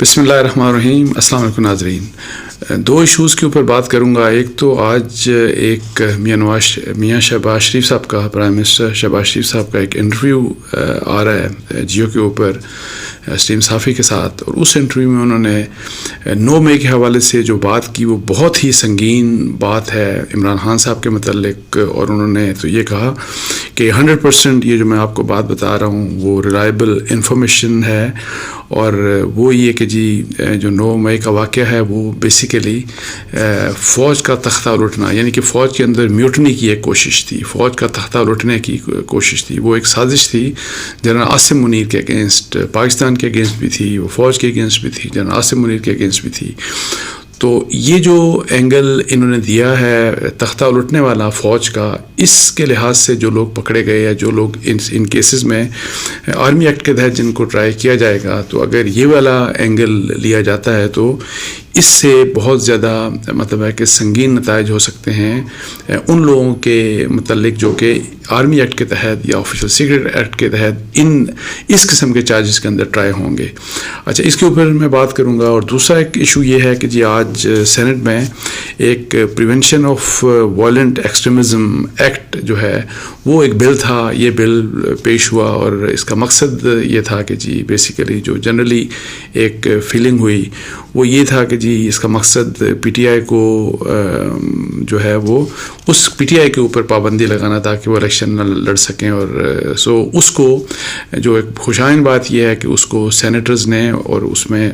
بسم اللہ الرحمن الرحیم. السلام علیکم ناظرین. دو ایشوز کے اوپر بات کروں گا. ایک تو آج ایک میاں شہباز شریف صاحب کا، پرائم منسٹر شہباز شریف صاحب کا ایک انٹرویو آ رہا ہے جیو کے اوپر سٹیم صافی کے ساتھ، اور اس انٹرویو میں انہوں نے 9 مئی کے حوالے سے جو بات کی وہ بہت ہی سنگین بات ہے عمران خان صاحب کے متعلق. اور انہوں نے تو یہ کہا کہ 100% یہ جو میں آپ کو بات بتا رہا ہوں وہ ریلائبل انفارمیشن ہے، اور وہ یہ کہ جی جو 9 مئی کا واقعہ ہے وہ بیسیکلی فوج کا تختہ الٹنا، یعنی کہ فوج کے اندر میوٹنی کی ایک کوشش تھی، فوج کا تختہ الٹنے کی کوشش تھی. وہ ایک سازش تھی جنرل عاصم منیر کے اگینسٹ، پاکستان کے اگینسٹ بھی تھی، وہ فوج کے اگینسٹ بھی تھی، جنرل عاصم منیر کے اگینسٹ بھی تھی. تو یہ جو اینگل انہوں نے دیا ہے تختہ الٹنے والا فوج کا، اس کے لحاظ سے جو لوگ پکڑے گئے یا جو لوگ ان کیسز میں آرمی ایکٹ کے تحت جن کو ٹرائی کیا جائے گا، تو اگر یہ والا اینگل لیا جاتا ہے تو اس سے بہت زیادہ مطلب ہے کہ سنگین نتائج ہو سکتے ہیں ان لوگوں کے متعلق جو کہ آرمی ایکٹ کے تحت یا آفیشل سیکرٹ ایکٹ کے تحت اس قسم کے چارجز کے اندر ٹرائی ہوں گے. اچھا، اس کے اوپر میں بات کروں گا. اور دوسرا ایک ایشو یہ ہے کہ جی آج سینٹ میں ایک prevention of violent extremism act جو ہے وہ ایک بل تھا، یہ بل پیش ہوا، اور اس کا مقصد یہ تھا کہ جی بیسیکلی جو جنرلی ایک فیلنگ ہوئی وہ یہ تھا کہ جی اس کا مقصد پی ٹی آئی کو جو ہے وہ اس پی ٹی آئی کے اوپر پابندی لگانا تاکہ وہ الیکشن نہ لڑ سکیں. اور اس کو جو ایک خوشائن بات یہ ہے کہ اس کو سینیٹرز نے، اور اس میں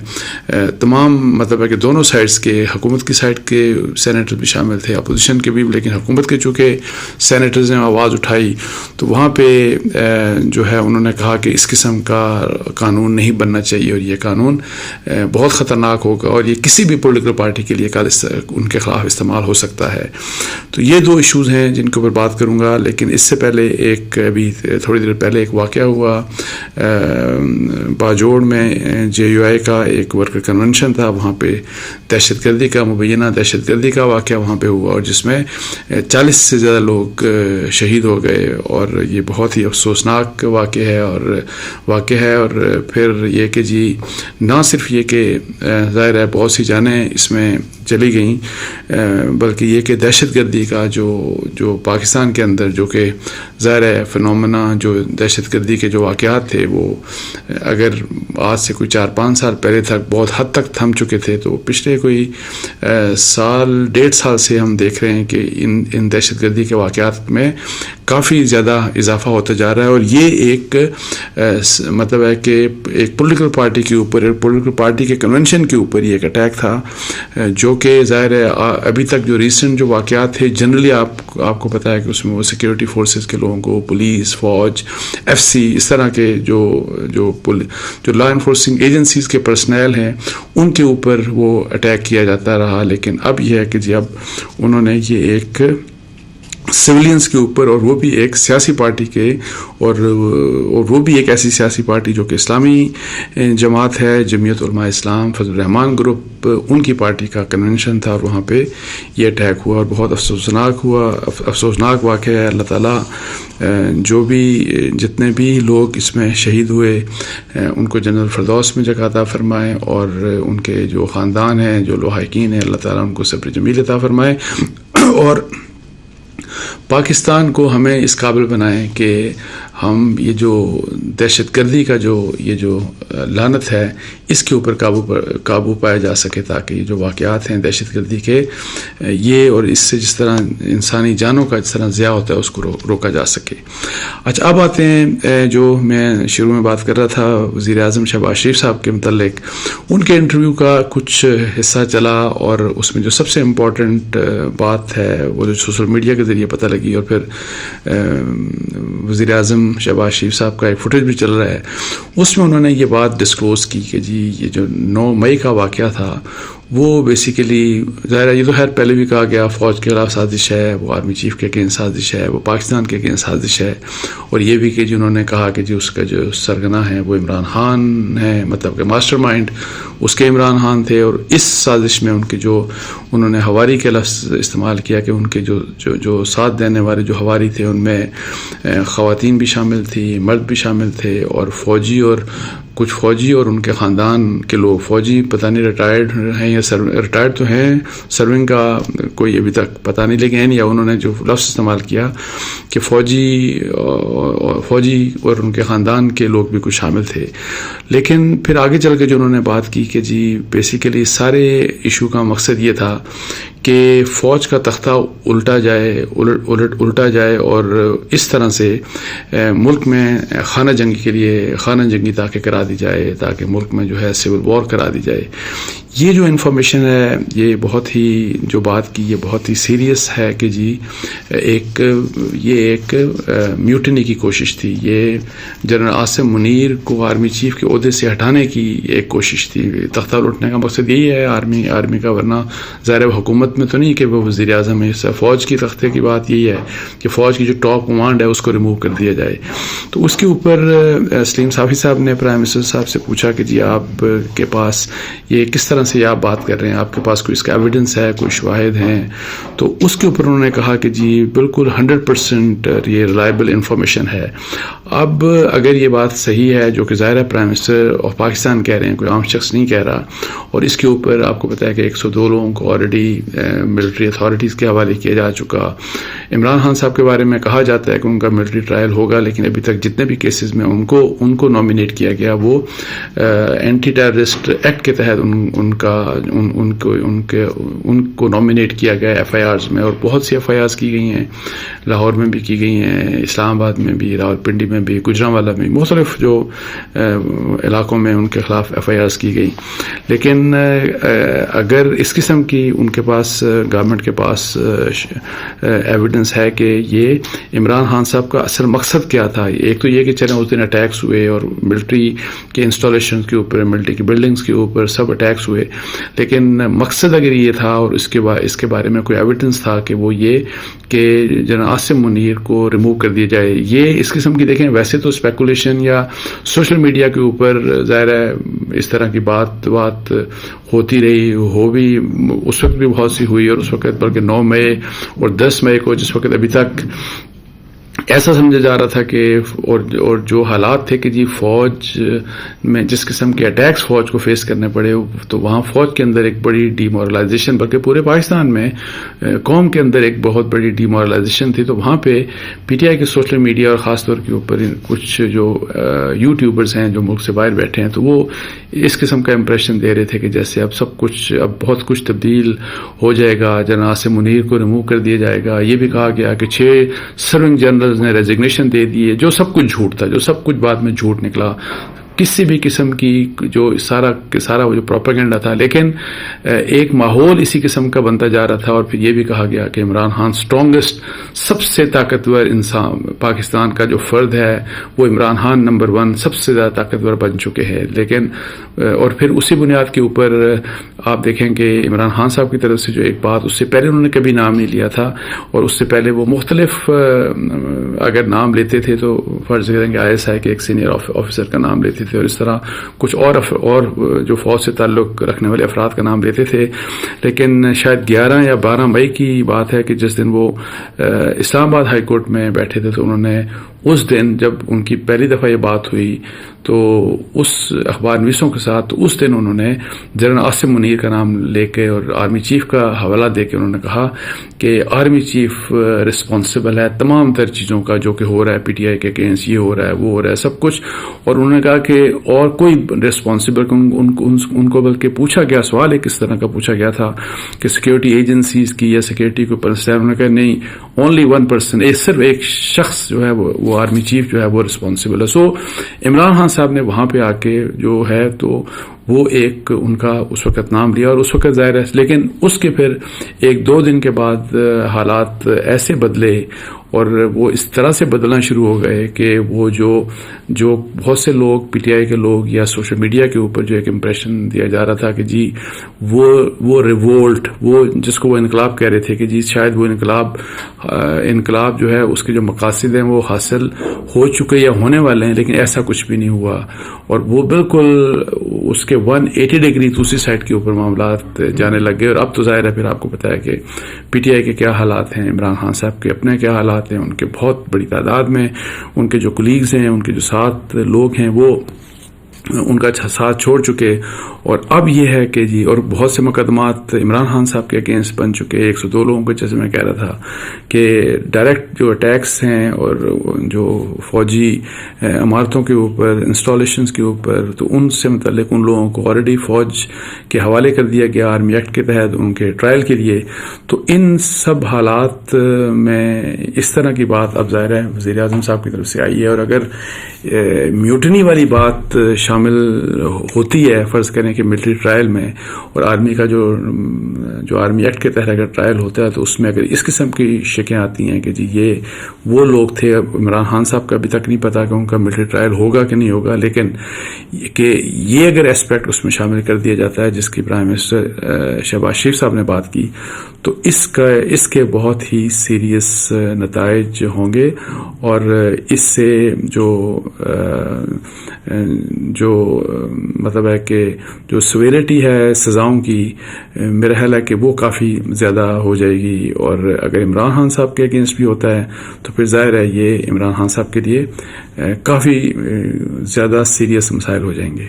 تمام مطلب ہے کہ دونوں سائڈز کے، حکومت کی سائڈ کے سینیٹر بھی شامل تھے، اپوزیشن کے بھی، لیکن حکومت کے چونکہ سینیٹرز نے آواز اٹھائی تو وہاں پہ جو ہے انہوں نے کہا کہ اس قسم کا قانون نہیں بننا چاہیے، اور یہ قانون بہت خطرناک ہوگا، اور یہ کسی بھی پولیٹیکل پارٹی کے لیے ان کے خلاف استعمال ہو سکتا ہے. تو یہ دو ایشوز ہیں جن کے اوپر بات کروں گا. لیکن اس سے پہلے ابھی تھوڑی دیر پہلے ایک واقعہ ہوا باجوڑ میں، جے یو آئی کا ایک ورکر کنونشن تھا، وہاں پہ دہشت گردی کا، مبینہ دہشت گردی کا واقعہ وہاں پہ ہوا، اور جس میں 40 سے زیادہ لوگ شہید ہو گئے. اور یہ بہت ہی افسوسناک واقعہ ہے. اور پھر یہ کہ جی نہ صرف یہ کہ ظاہر ہے بہت سی جانیں اس میں چلی گئیں، بلکہ یہ کہ دہشت گردی کا جو پاکستان کے اندر جو کہ ظاہر ہے فنومنا، جو دہشت گردی کے جو واقعات تھے وہ اگر آج سے کوئی 4-5 سال پہلے تک بہت حد تک تھم چکے تھے، تو پچھلے کوئی سال 1.5 سال سے ہم دیکھ رہے ہیں کہ ان دہشت گردی کے واقعات میں کافی زیادہ اضافہ ہوتا جا رہا ہے. اور یہ ایک مطلب ہے کہ ایک پولیٹیکل پارٹی کے اوپر، پولیٹیکل پارٹی کے کنونشن کے اوپر یہ ایک اٹیک تھا، جو کہ ظاہر ہے ابھی تک جو ریسنٹ جو واقعات تھے جنرلی آپ کو پتہ ہے کہ اس میں وہ سیکیورٹی فورسز کے لوگوں کو، پولیس، فوج، ایف سی، اس طرح کے جو لا انفورسنگ ایجنسیز کے پرسنل ہیں ان کے اوپر وہ اٹیک کیا جاتا رہا. لیکن اب یہ ہے کہ جی اب انہوں نے یہ ایک سویلینز کے اوپر، اور وہ بھی ایک سیاسی پارٹی کے، اور وہ بھی ایک ایسی سیاسی پارٹی جو کہ اسلامی جماعت ہے، جمعیت علماء اسلام، فضل الرحمان گروپ، ان کی پارٹی کا کنونشن تھا، اور وہاں پہ یہ اٹیک ہوا، اور بہت افسوسناک واقعہ ہے. اللہ تعالیٰ جتنے بھی لوگ اس میں شہید ہوئے ان کو جنت الفردوس میں جگہ عطا فرمائے، اور ان کے جو خاندان ہیں، جو لواحقین ہیں، اللہ تعالیٰ ان کو صبر جمیل عطا فرمائے. اور پاکستان کو ہمیں اس قابل بنائیں کہ ہم یہ جو دہشت گردی کا یہ جو لعنت ہے اس کے اوپر قابو پایا جا سکے، تاکہ یہ جو واقعات ہیں دہشت گردی کے یہ، اور اس سے جس طرح انسانی جانوں کا جس طرح ضیاع ہوتا ہے اس کو روکا جا سکے. اچھا، اب آتے ہیں جو میں شروع میں بات کر رہا تھا وزیر اعظم شہباز شریف صاحب کے متعلق. ان کے انٹرویو کا کچھ حصہ چلا، اور اس میں جو سب سے امپورٹنٹ بات ہے وہ جو سوشل میڈیا کے ذریعے پتہ لگی، اور پھر وزیر اعظم شہباز شریف صاحب کا ایک فوٹیج بھی چل رہا ہے، اس میں انہوں نے یہ بات ڈسکلوز کی کہ جی یہ جو 9 مئی کا واقعہ تھا وہ بیسیکلی ظاہر ہے، یہ تو خیر پہلے بھی کہا گیا، فوج کے خلاف سازش ہے، وہ آرمی چیف کے اگینسٹ سازش ہے، وہ پاکستان کے اگینسٹ سازش ہے. اور یہ بھی کہ جنہوں نے کہا کہ جی اس کا جو سرغنہ ہے وہ عمران خان ہے، مطلب کہ ماسٹر مائنڈ اس کے عمران خان تھے. اور اس سازش میں ان کے جو انہوں نے ہواری کے لفظ استعمال کیا کہ ان کے جو ساتھ دینے والے جو ہواری تھے ان میں خواتین بھی شامل تھی، مرد بھی شامل تھے، اور فوجی اور کچھ فوجی اور ان کے خاندان کے لوگ، فوجی پتہ نہیں ریٹائرڈ ہیں یا ریٹائرڈ تو ہیں، سرونگ کا کوئی ابھی تک پتہ نہیں، لیکن یا انہوں نے جو لفظ استعمال کیا کہ فوجی اور ان کے خاندان کے لوگ بھی کچھ شامل تھے. لیکن پھر آگے چل کے جو انہوں نے بات کی کہ جی بیسیکلی سارے ایشو کا مقصد یہ تھا کہ فوج کا تختہ الٹا جائے اور اس طرح سے ملک میں خانہ جنگی کے لیے خانہ جنگی تاکہ کرا دی جائے، تاکہ ملک میں جو ہے سول وار کرا دی جائے. یہ جو انفارمیشن ہے، یہ بہت ہی جو بات کی یہ بہت ہی سیریس ہے کہ جی یہ ایک میوٹنی کی کوشش تھی. یہ جنرل عاصم منیر کو آرمی چیف کے عہدے سے ہٹانے کی ایک کوشش تھی. تختہ لوٹنے کا مقصد یہی ہے آرمی کا، ورنہ ظاہر حکومت میں تو نہیں کہ وہ وزیر اعظم ہے. فوج کی تختے کی بات یہی ہے کہ فوج کی جو ٹاپ کمانڈ ہے اس کو ریموو کر دیا جائے. تو اس کے اوپر سلیم صافی صاحب نے پرائم منسٹر صاحب سے پوچھا کہ جی آپ کے پاس یہ کس طرح سے آپ بات کر رہے ہیں، آپ کے پاس کوئی اس کا ایویڈنس ہے، کوئی شواہد ہیں؟ تو اس کے اوپر انہوں نے کہا کہ جی بالکل 100% یہ ریلائبل انفارمیشن ہے. اب اگر یہ بات صحیح ہے، جو کہ ظاہر ہے پرائم منسٹر آف پاکستان کہہ رہے ہیں، کوئی عام شخص نہیں کہہ رہا، اور اس کے اوپر آپ کو پتا ہے کہ 102 لوگوں کو آلریڈی ملٹری اتھارٹیز کے حوالے کیا جا چکا. عمران خان صاحب کے بارے میں کہا جاتا ہے کہ ان کا ملٹری ٹرائل ہوگا، لیکن ابھی تک جتنے بھی کیسز میں ان کو نامینیٹ کیا گیا وہ اینٹی ٹیررسٹ ایکٹ کے تحت ان کو نامینیٹ کیا گیا ایف آئی آرز میں. اور بہت سی ایف آئی آرز کی گئی ہیں، لاہور میں بھی کی گئی ہیں، اسلام آباد میں بھی، راولپنڈی میں بھی، گجرانوالہ میں، مختلف جو علاقوں میں ان کے خلاف ایف آئی آرز کی گئی. لیکن اگر اس قسم کی ان کے پاس گورنمنٹ کے پاس ایویڈنس ہے کہ یہ عمران خان صاحب کا اصل مقصد کیا تھا، ایک تو یہ کہ چلیں اس دن اٹیکس ہوئے اور ملٹری کے انسٹالیشن کے اوپر، ملٹری کی بلڈنگز کے اوپر سب اٹیکس ہوئے، لیکن مقصد اگر یہ تھا اور اس کے بارے میں کوئی ایویڈنس تھا کہ وہ یہ کہ جنرل عاصم منیر کو ریموو کر دیا جائے. یہ اس قسم کی دیکھیں ویسے تو اسپیکولیشن یا سوشل میڈیا کے اوپر ظاہر ہے اس طرح کی بات ہوتی رہی، ہو بھی اس وقت بھی بہت سی ہوئی، اور اس وقت بلکہ 9 مئی اور 10 مئی کو جس وقت ابھی تک ایسا سمجھا جا رہا تھا کہ اور جو حالات تھے کہ جی فوج میں جس قسم کے اٹیکس فوج کو فیس کرنے پڑے، تو وہاں فوج کے اندر ایک بڑی ڈی مورلائزیشن، بلکہ پورے پاکستان میں قوم کے اندر ایک بہت بڑی ڈی مورلائزیشن تھی. تو وہاں پہ پی ٹی آئی کے سوشل میڈیا اور خاص طور کے اوپر کچھ جو یوٹیوبرز ہیں جو ملک سے باہر بیٹھے ہیں، تو وہ اس قسم کا امپریشن دے رہے تھے کہ جیسے اب بہت کچھ تبدیل ہو جائے گا، جنرل عاصم منیر کو ریموو کر دیا جائے گا. یہ بھی کہا گیا کہ 6 سرونگ جنرل نے ریزگنیشن دے دیے، جو سب کچھ جھوٹ تھا، جو سب کچھ بعد میں جھوٹ نکلا، کسی بھی قسم کی جو سارا وہ جو پروپیگنڈا تھا. لیکن ایک ماحول اسی قسم کا بنتا جا رہا تھا. اور پھر یہ بھی کہا گیا کہ عمران خان اسٹرانگسٹ، سب سے طاقتور انسان پاکستان کا جو فرد ہے وہ عمران خان نمبر 1 سب سے زیادہ طاقتور بن چکے ہیں. لیکن اور پھر اسی بنیاد کے اوپر آپ دیکھیں کہ عمران خان صاحب کی طرف سے جو ایک بات، اس سے پہلے انہوں نے کبھی نام نہیں لیا تھا، اور اس سے پہلے وہ مختلف اگر نام لیتے تھے تو فرض کریں کہ ISI کے ایک سینئر آفیسر کا نام لیتے تھے، اور اس طرح کچھ اور جو فوج سے تعلق رکھنے والے افراد کا نام لیتے تھے. لیکن شاید 11 یا 12 مئی کی بات ہے کہ جس دن وہ اسلام آباد ہائی کورٹ میں بیٹھے تھے، تو انہوں نے اس دن جب ان کی پہلی دفعہ یہ بات ہوئی تو اس اخبار نویسوں کے ساتھ، تو اس دن انہوں نے جنرل عاصم منیر کا نام لے کے اور آرمی چیف کا حوالہ دے کے انہوں نے کہا کہ آرمی چیف رسپانسبل ہے تمام تر چیزوں کا جو کہ ہو رہا ہے پی ٹی آئی کے اگینسٹ، یہ ہو رہا ہے، وہ ہو رہا ہے، سب کچھ. اور انہوں نے کہا کہ اور کوئی رسپانسبل، ان کو بلکہ پوچھا گیا، سوال ایک اس طرح کا پوچھا گیا تھا کہ سیکورٹی ایجنسیز کی یا سیکورٹی کو پرسنل، انہوں نے کہا نہیں، اونلی 1 پرسن، صرف ایک شخص جو ہے وہ آرمی چیف جو ہے وہ رسپانسبل ہے. سو عمران خان صاحب نے وہاں پہ آ کے جو ہے تو وہ ایک ان کا اس وقت نام لیا، اور اس وقت ظاہر ہے، لیکن اس کے پھر 1-2 دن کے بعد حالات ایسے بدلے اور وہ اس طرح سے بدلنا شروع ہو گئے کہ وہ جو بہت سے لوگ پی ٹی آئی کے لوگ یا سوشل میڈیا کے اوپر جو ایک امپریشن دیا جا رہا تھا کہ جی وہ ریوولٹ، وہ جس کو وہ انقلاب کہہ رہے تھے کہ جی شاید وہ انقلاب جو ہے اس کے جو مقاصد ہیں وہ حاصل ہو چکے یا ہونے والے ہیں، لیکن ایسا کچھ بھی نہیں ہوا. اور وہ بالکل اس کے 180 ڈگری دوسری سائڈ کے اوپر معاملات جانے لگ گئے. اور اب تو ظاہر ہے پھر آپ کو پتا ہے کہ پی ٹی آئی کے کیا حالات ہیں، عمران خان صاحب کے اپنے کیا حالات ہیں، ان کے بہت بڑی تعداد میں ان کے جو کولیگز ہیں، ان کے جو 7 لوگ ہیں، وہ ان کا ساتھ چھوڑ چکے، اور اب یہ ہے کہ جی، اور بہت سے مقدمات عمران خان صاحب کے اگینسٹ بن چکے، 102 لوگوں کے، جیسے میں کہہ رہا تھا کہ ڈائریکٹ جو اٹیکس ہیں اور جو فوجی عمارتوں کے اوپر، انسٹالیشنز کے اوپر، تو ان سے متعلق ان لوگوں کو آلریڈی فوج کے حوالے کر دیا گیا آرمی ایکٹ کے تحت ان کے ٹرائل کے لیے۔ تو ان سب حالات میں اس طرح کی بات اب ظاہر ہے وزیر اعظم صاحب کی طرف سے آئی ہے، اور اگر میوٹنی والی بات شامل ہوتی ہے، فرض کریں کہ ملٹری ٹرائل میں، اور آرمی کا جو آرمی ایکٹ کے تحت اگر ٹرائل ہوتا ہے، تو اس میں اگر اس قسم کی شکیں آتی ہیں کہ جی یہ وہ لوگ تھے، اب عمران خان صاحب کا ابھی تک نہیں پتا کہ ان کا ملٹری ٹرائل ہوگا کہ نہیں ہوگا، لیکن کہ یہ اگر اسپیکٹ اس میں شامل کر دیا جاتا ہے جس کی پرائم منسٹر شہباز شریف صاحب نے بات کی، تو اس کے بہت ہی سیریس نتائج ہوں گے، اور اس سے جو مطلب ہے کہ جو سویرٹی ہے سزاؤں کی، میرا خیال ہے کہ وہ کافی زیادہ ہو جائے گی، اور اگر عمران خان صاحب کے اگینسٹ بھی ہوتا ہے تو پھر ظاہر ہے یہ عمران خان صاحب کے لیے کافی زیادہ سیریس مسائل ہو جائیں گے۔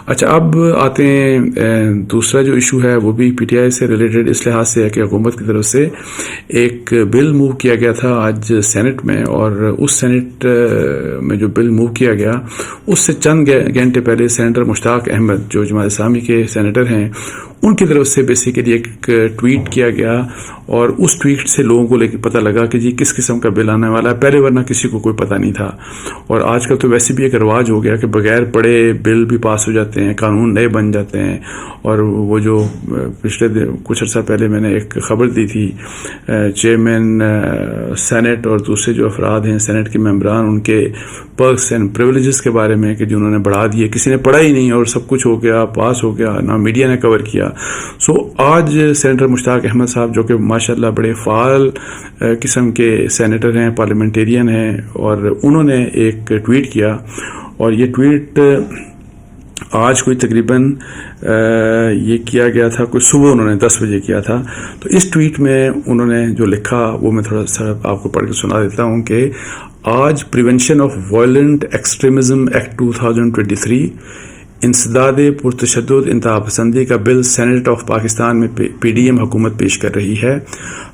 اچھا، اب آتے ہیں دوسرا جو ایشو ہے، وہ بھی پی ٹی آئی سے ریلیٹڈ اس لحاظ سے ہے کہ حکومت کی طرف سے ایک بل موو کیا گیا تھا آج سینٹ میں، اور اس سینٹ میں جو بل موو کیا گیا اس سے چند گھنٹے پہلے سینیٹر مشتاق احمد جو جماعت اسلامی کے سینیٹر ہیں، ان کی طرف سے بیسیکلی ایک ٹویٹ کیا گیا، اور اس ٹویٹ سے لوگوں کو پتہ لگا کہ جی کس قسم کا بل آنے والا ہے، پہلے ورنہ کسی کو کوئی پتہ نہیں تھا۔ اور آج کل تو ویسے بھی ایک رواج ہو گیا کہ بغیر پڑھے بل بھی پاس ہو جاتے ہیں، قانون نئے بن جاتے ہیں، اور وہ جو پچھلے کچھ عرصہ پہلے میں نے ایک خبر دی تھی، چیئرمین سینٹ اور دوسرے جو افراد ہیں سینٹ کے ممبران، ان کے پرکس اینڈ پریولیجز کے بارے میں کہ جنہوں نے بڑھا دیے، کسی نے پڑھا ہی نہیں اور سب کچھ ہو گیا، پاس ہو گیا، نہ میڈیا نے کور کیا۔ سو آج سینیٹر مشتاق احمد صاحب جو کہ ماشاءاللہ بڑے فعال قسم کے سینیٹر ہیں، پارلیمنٹیرین ہیں، اور انہوں نے ایک ٹویٹ کیا، اور یہ ٹویٹ آج کوئی تقریباً یہ کیا گیا تھا، کوئی صبح انہوں نے 10 بجے کیا تھا۔ تو اس ٹویٹ میں انہوں نے جو لکھا وہ میں تھوڑا سا آپ کو پڑھ کے سنا دیتا ہوں کہ آج prevention of violent extremism act 2023 انسداد پرتشدد انتہا پسندی کا بل سینیٹ آف پاکستان میں پی ڈی ایم حکومت پیش کر رہی ہے۔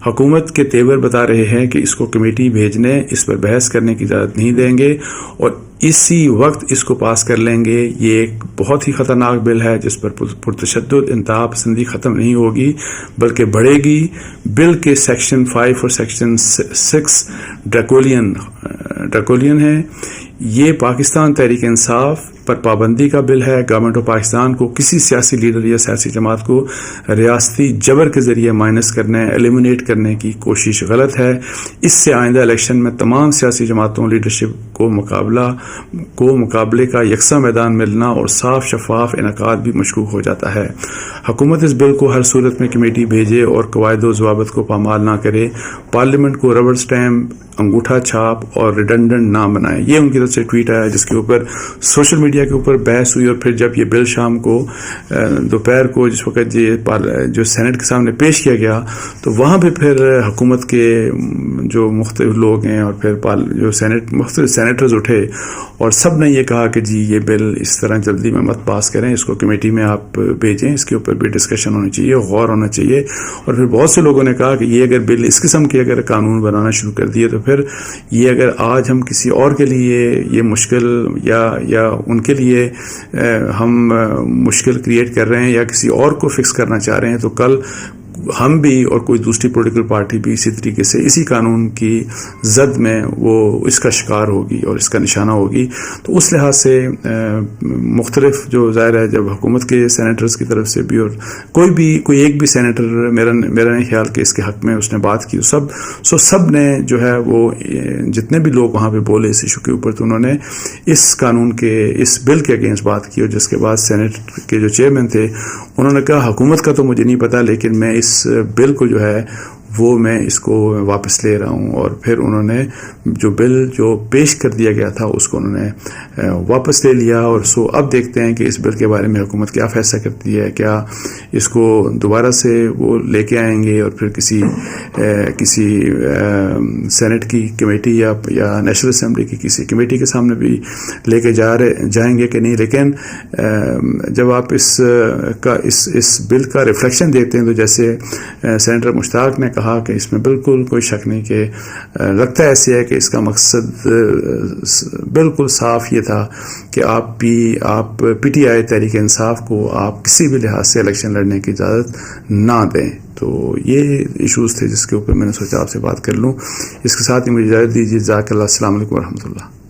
حکومت کے تیور بتا رہے ہیں کہ اس کو کمیٹی بھیجنے، اس پر بحث کرنے کی اجازت نہیں دیں گے، اور اسی وقت اس کو پاس کر لیں گے۔ یہ ایک بہت ہی خطرناک بل ہے جس پر پرتشدد انتہا پسندی ختم نہیں ہوگی بلکہ بڑھے گی۔ بل کے سیکشن 5 اور سیکشن 6 ڈریکولین ہیں۔ یہ پاکستان تحریک انصاف پر پابندی کا بل ہے۔ گورنمنٹ آف پاکستان کو کسی سیاسی لیڈر یا سیاسی جماعت کو ریاستی جبر کے ذریعے مائنس کرنے، ایلیمینیٹ کرنے کی کوشش غلط ہے۔ اس سے آئندہ الیکشن میں تمام سیاسی جماعتوں لیڈرشپ کو مقابلے کا یکساں میدان ملنا اور صاف شفاف انعقاد بھی مشکوک ہو جاتا ہے۔ حکومت اس بل کو ہر صورت میں کمیٹی بھیجے اور قواعد و ضوابط کو پامال نہ کرے، پارلیمنٹ کو ربڑ سٹیمپ، انگوٹھا چھاپ اور ریڈنڈنٹ نہ بنائے۔ یہ ان کی طرف سے ٹویٹ آیا جس کے اوپر سوشل میڈیا کے اوپر بحث ہوئی، اور پھر جب یہ بل شام کو دوپہر کو جس وقت جو سینٹ کے سامنے پیش کیا گیا تو وہاں پہ پھر حکومت کے جو مختلف لوگ ہیں اور پھر جو مختلف سینیٹرز اٹھے اور سب نے یہ کہا کہ جی یہ بل اس طرح جلدی میں مت پاس کریں، اس کو کمیٹی میں آپ بھیجیں، اس کے اوپر بھی ڈسکشن ہونی چاہیے، غور ہونا چاہیے۔ اور پھر بہت سے لوگوں نے کہا کہ یہ اگر بل اس قسم کے اگر قانون بنانا شروع کر دیے تو پھر یہ اگر آج ہم کسی اور کے لیے یہ مشکل یا ان کے لیے ہم مشکل کریٹ کر رہے ہیں یا کسی اور کو فکس کرنا چاہ رہے ہیں، تو کل ہم بھی اور کوئی دوسری پولیٹیکل پارٹی بھی اسی طریقے سے اسی قانون کی زد میں وہ اس کا شکار ہوگی اور اس کا نشانہ ہوگی۔ تو اس لحاظ سے مختلف جو ظاہر ہے جب حکومت کے سینیٹرز کی طرف سے بھی اور کوئی ایک بھی سینیٹر میرا نہیں خیال کہ اس کے حق میں اس نے بات کی، سب نے جو ہے وہ جتنے بھی لوگ وہاں پہ بولے اس ایشو کے اوپر تو انہوں نے اس قانون کے اس بل کے اگینسٹ بات کی، اور جس کے بعد سینیٹ کے جو چیئرمین تھے انہوں نے کہا حکومت کا تو مجھے نہیں پتا، لیکن میں اس بل کو جو ہے وہ میں اس کو واپس لے رہا ہوں. اور پھر انہوں نے جو بل جو پیش کر دیا گیا تھا اس کو انہوں نے واپس لے لیا. اور اب دیکھتے ہیں کہ اس بل کے بارے میں حکومت کیا فیصلہ کرتی ہے. کیا اس کو دوبارہ سے وہ لے کے آئیں گے اور پھر کسی سینٹ کی کمیٹی یا نیشنل اسمبلی کی کسی کمیٹی کے سامنے بھی لے کے جائیں گے کہ نہیں. لیکن جب آپ اس بل کا ریفلیکشن دیکھتے ہیں تو جیسے سینیٹر مشتاق نے کہا کہ اس میں بالکل کوئی شک نہیں کہ لگتا ہے ایسے ہے کہ اس کا مقصد بالکل صاف یہ تھا کہ آپ P T I Tehreek Insaf کو آپ کسی بھی لحاظ سے الیکشن لڑنے کی اجازت نہ دیں. تو یہ ایشوز تھے جس کے اوپر میں نے سوچا آپ سے بات کر لوں. اس کے ساتھ ہی مجھے اجازت دیجیے. جزاک اللہ. السلام علیکم ورحمۃ اللہ.